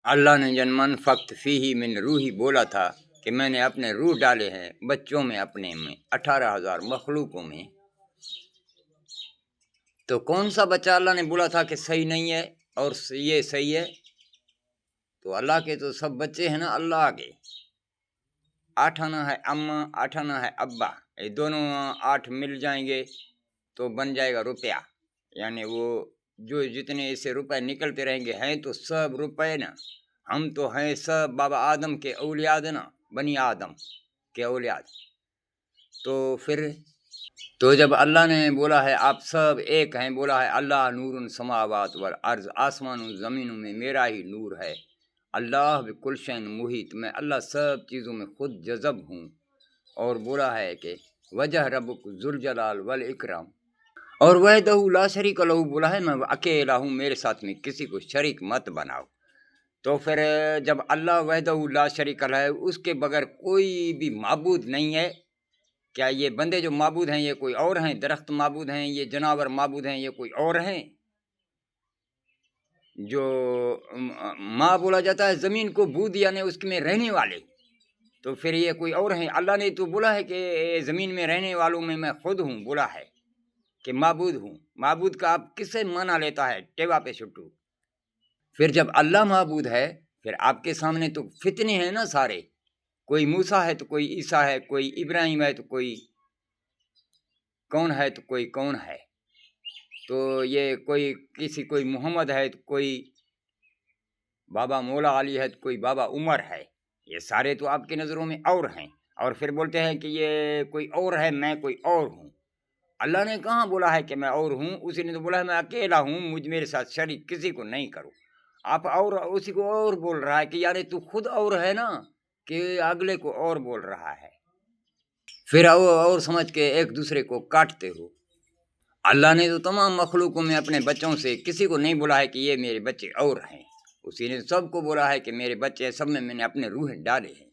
اللہ نے جنمن فقط فی ہی من روحی بولا تھا کہ میں نے اپنے روح ڈالے ہیں بچوں میں، اپنے میں 18,000 مخلوقوں میں. تو کون سا بچہ اللہ نے بولا تھا کہ صحیح نہیں ہے اور یہ صحیح ہے؟ تو اللہ کے تو سب بچے ہیں نا اللہ کے. 8 آنا ہے اماں، 8 آنا ہے ابا، یہ دونوں 8 مل جائیں گے تو بن جائے گا روپیہ. یعنی وہ جو جتنے اسے روپے نکلتے رہیں گے ہیں تو سب روپے نا. ہم تو ہیں سب بابا آدم کے اولاد نا، بنی آدم کے اولاد. تو پھر تو جب اللہ نے بولا ہے آپ سب ایک ہیں، بولا ہے اللہ نور السماوات والارض، آسمان و زمینوں میں میرا ہی نور ہے. اللہ بکل شین محیط، میں اللہ سب چیزوں میں خود جذب ہوں. اور بولا ہے کہ وجہ ربک ذوالجلال والاکرام، اور وحدہ لا شریک لہ، بولا ہے میں اکیلا ہوں، میرے ساتھ میں کسی کو شریک مت بناؤ. تو پھر جب اللہ وحدہ لا شریک لہ ہے، اس کے بغیر کوئی بھی معبود نہیں ہے. کیا یہ بندے جو معبود ہیں یہ کوئی اور ہیں؟ درخت معبود ہیں، یہ جانور معبود ہیں، یہ کوئی اور ہیں؟ جو ماں بولا جاتا ہے زمین کو، بود یعنی اس میں رہنے والے، تو پھر یہ کوئی اور ہیں؟ اللہ نے تو بولا ہے کہ زمین میں رہنے والوں میں خود ہوں، بولا ہے کہ معبود ہوں. معبود کا آپ کس سے مانا لیتا ہے؟ ٹیوا پہ چھٹو. پھر جب اللہ معبود ہے، پھر آپ کے سامنے تو فتنے ہیں نا سارے. کوئی موسیٰ ہے تو کوئی عیسیٰ ہے، کوئی ابراہیم ہے تو کوئی کون ہے تو کوئی کون ہے. تو یہ کوئی محمد ہے تو کوئی بابا مولا علی ہے تو کوئی بابا عمر ہے. یہ سارے تو آپ کی نظروں میں اور ہیں، اور پھر بولتے ہیں کہ یہ کوئی اور ہے، میں کوئی اور ہوں. اللہ نے کہاں بولا ہے کہ میں اور ہوں؟ اسی نے تو بولا ہے میں اکیلا ہوں، مجھ میرے ساتھ شریک کسی کو نہیں کرو. آپ اور اسی کو اور بول رہا ہے کہ یار تو خود اور ہے نا، کہ اگلے کو اور بول رہا ہے. پھر اور سمجھ کے ایک دوسرے کو کاٹتے ہو. اللہ نے تو تمام مخلوقوں میں اپنے بچوں سے کسی کو نہیں بولا ہے کہ یہ میرے بچے اور ہیں. اسی نے سب کو بولا ہے کہ میرے بچے سب میں نے اپنے روح ڈالے ہیں.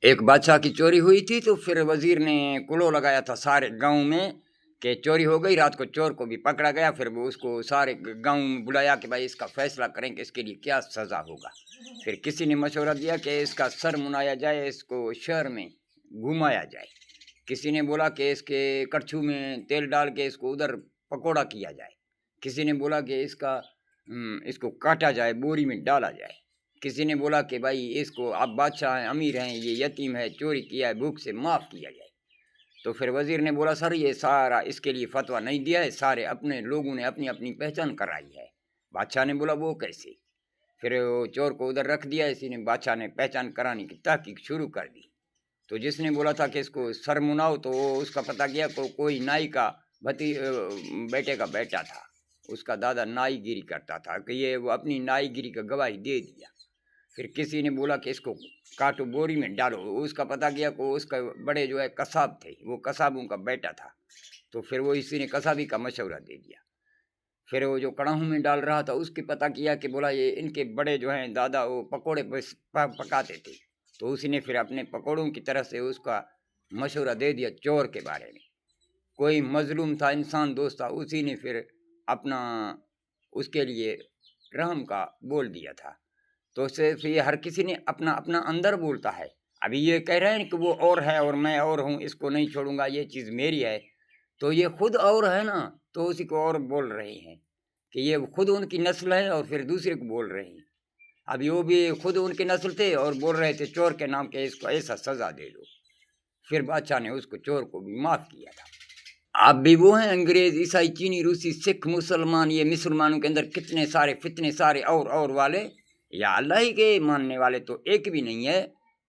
ایک بادشاہ کی چوری ہوئی تھی تو پھر وزیر نے کلو لگایا تھا سارے گاؤں میں کہ چوری ہو گئی. رات کو چور کو بھی پکڑا گیا. پھر وہ اس کو سارے گاؤں میں بلایا کہ بھائی اس کا فیصلہ کریں کہ اس کے لیے کیا سزا ہوگا. پھر کسی نے مشورہ دیا کہ اس کا سر منایا جائے، اس کو شہر میں گھمایا جائے. کسی نے بولا کہ اس کے کڑچھو میں تیل ڈال کے اس کو ادھر پکوڑا کیا جائے. کسی نے بولا کہ اس کو کاٹا جائے، بوری میں ڈالا جائے. کسی نے بولا کہ بھائی اس کو آپ بادشاہ ہیں، امیر ہیں، یہ یتیم ہے، چوری کیا ہے، بھوک سے معاف کیا جائے. تو پھر وزیر نے بولا سر یہ سارا اس کے لیے فتویٰ نہیں دیا ہے، سارے اپنے لوگوں نے اپنی اپنی پہچان کرائی ہے. بادشاہ نے بولا وہ کیسے؟ پھر وہ چور کو ادھر رکھ دیا. اسی نے بادشاہ نے پہچان کرانے کی تحقیق شروع کر دی. تو جس نے بولا تھا کہ اس کو سر مناؤ، تو اس کا پتہ کیا کوئی نائی کا بیٹے کا بیٹا تھا. اس کا دادا نائی گیری کرتا تھا کہ یہ وہ اپنی نائی گیری کا گواہی دے دیا. پھر کسی نے بولا کہ اس کو کاٹو، بوری میں ڈالو. اس کا پتہ کیا کہ اس کا بڑے جو ہے قصاب تھے، وہ قصابوں کا بیٹا تھا. تو پھر وہ اسی نے قصابی کا مشورہ دے دیا. پھر وہ جو کڑاہوں میں ڈال رہا تھا اس کے پتہ کیا کہ بولا یہ ان کے بڑے جو ہیں دادا وہ پکوڑے پکاتے تھے. تو اسی نے پھر اپنے پکوڑوں کی طرف سے اس کا مشورہ دے دیا چور کے بارے میں. کوئی مظلوم تھا، انسان دوست تھا، اسی نے پھر اپنا اس کے لیے رحم کا بول دیا تھا. تو صرف یہ ہر کسی نے اپنا اپنا اندر بولتا ہے. ابھی یہ کہہ رہے ہیں کہ وہ اور ہے اور میں اور ہوں، اس کو نہیں چھوڑوں گا، یہ چیز میری ہے. تو یہ خود اور ہے نا، تو اسی کو اور بول رہے ہیں کہ یہ خود ان کی نسل ہے اور پھر دوسرے کو بول رہے ہیں. ابھی وہ بھی خود ان کی نسل تھے اور بول رہے تھے چور کے نام کہ اس کو ایسا سزا دے دو. پھر بادشاہ نے اس کو چور کو بھی معاف کیا تھا. آپ بھی وہ ہیں انگریز، عیسائی، چینی، روسی، سکھ، مسلمان، یہ مسلمانوں کے اندر کتنے سارے فتنے سارے اور والے، یا اللہ ہی کے ماننے والے تو ایک بھی نہیں ہے.